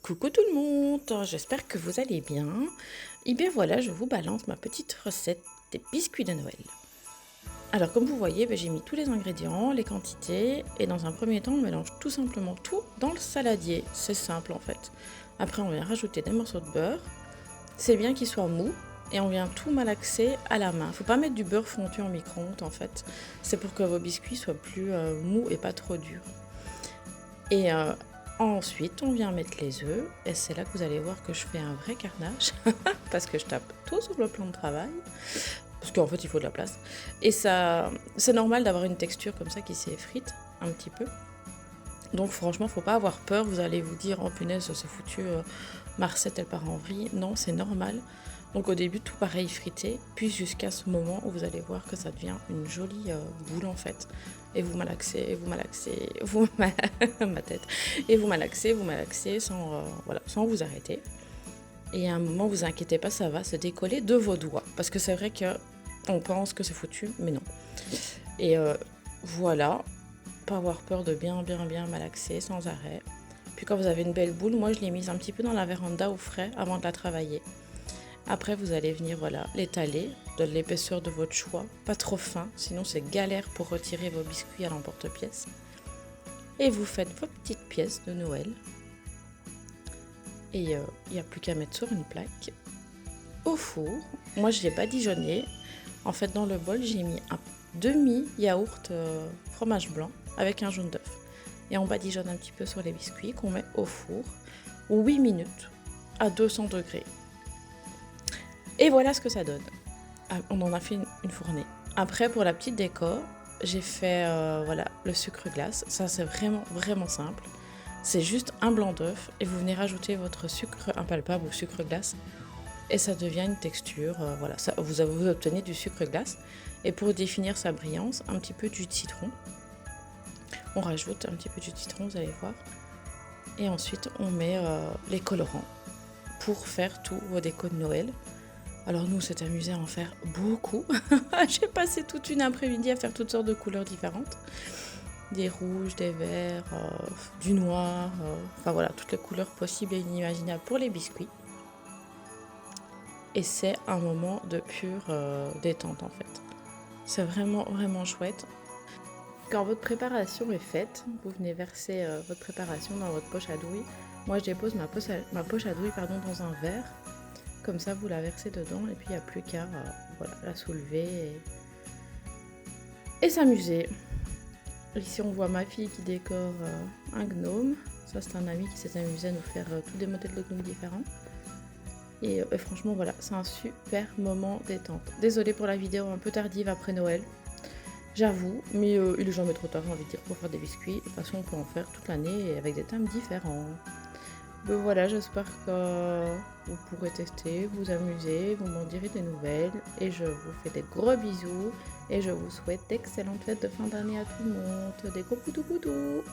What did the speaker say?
Coucou tout le monde, j'espère que vous allez bien. Et bien voilà, je vous balance ma petite recette des biscuits de Noël. Alors comme vous voyez, j'ai mis tous les ingrédients, les quantités, et dans un premier temps, on mélange tout simplement tout dans le saladier. C'est simple en fait. Après, on vient rajouter des morceaux de beurre. C'est bien qu'il soit mou, et on vient tout malaxer à la main. Faut pas mettre du beurre fondu en micro-ondes en fait. C'est pour que vos biscuits soient plus mous et pas trop durs. Et ensuite, on vient mettre les œufs, et c'est là que vous allez voir que je fais un vrai carnage, parce que je tape tout sur le plan de travail, parce qu'en fait, il faut de la place. Et ça, c'est normal d'avoir une texture comme ça qui s'effrite un petit peu. Donc franchement, faut pas avoir peur, vous allez vous dire, oh punaise, c'est foutu, Marcette, elle part en vrille. Non, c'est normal. Donc au début, tout pareil frité, puis jusqu'à ce moment où vous allez voir que ça devient une jolie boule en fait. Et vous malaxez, et vous malaxez, ma tête, et vous malaxez sans vous arrêter. Et à un moment, vous inquiétez pas, ça va se décoller de vos doigts. Parce que c'est vrai qu'on pense que c'est foutu, mais non. Et voilà, pas avoir peur de bien malaxer sans arrêt. Puis quand vous avez une belle boule, moi je l'ai mise un petit peu dans la véranda au frais avant de la travailler. Après, vous allez venir l'étaler de l'épaisseur de votre choix, pas trop fin, sinon c'est galère pour retirer vos biscuits à l'emporte-pièce. Et vous faites vos petites pièces de Noël. Et il n'y a plus qu'à mettre sur une plaque au four. Moi, je l'ai badigeonné. En fait, dans le bol, j'ai mis un demi-yaourt fromage blanc avec un jaune d'œuf. Et on badigeonne un petit peu sur les biscuits qu'on met au four 8 minutes à 200 degrés. Et voilà ce que ça donne. On en a fait une fournée. Après, pour la petite déco, j'ai fait le sucre glace. Ça, c'est vraiment simple. C'est juste un blanc d'œuf et vous venez rajouter votre sucre impalpable ou sucre glace. Et ça devient une texture. Vous obtenez du sucre glace. Et pour définir sa brillance, un petit peu de jus de citron. On rajoute un petit peu de jus de citron, vous allez voir. Et ensuite, on met les colorants pour faire tous vos décos de Noël. Alors nous, on s'est amusé à en faire beaucoup. J'ai passé toute une après-midi à faire toutes sortes de couleurs différentes. Des rouges, des verts, du noir, toutes les couleurs possibles et inimaginables pour les biscuits. Et c'est un moment de pure détente en fait. C'est vraiment chouette. Quand votre préparation est faite, vous venez verser votre préparation dans votre poche à douille. Moi, je dépose ma poche à douille dans un verre. Comme ça, vous la versez dedans et puis il n'y a plus qu'à la soulever et s'amuser. Ici, on voit ma fille qui décore un gnome. Ça, c'est un ami qui s'est amusé à nous faire tous des modèles de gnomes différents. Et franchement, voilà, c'est un super moment détente. Désolée pour la vidéo un peu tardive après Noël. J'avoue, mais il est jamais trop tard, j'ai envie de dire, pour faire des biscuits. De toute façon, on peut en faire toute l'année et avec des thèmes différents. Donc voilà, j'espère que vous pourrez tester, vous amuser, vous m'en direz des nouvelles. Et je vous fais des gros bisous. Et je vous souhaite d'excellentes fêtes de fin d'année à tout le monde. Des gros poudous.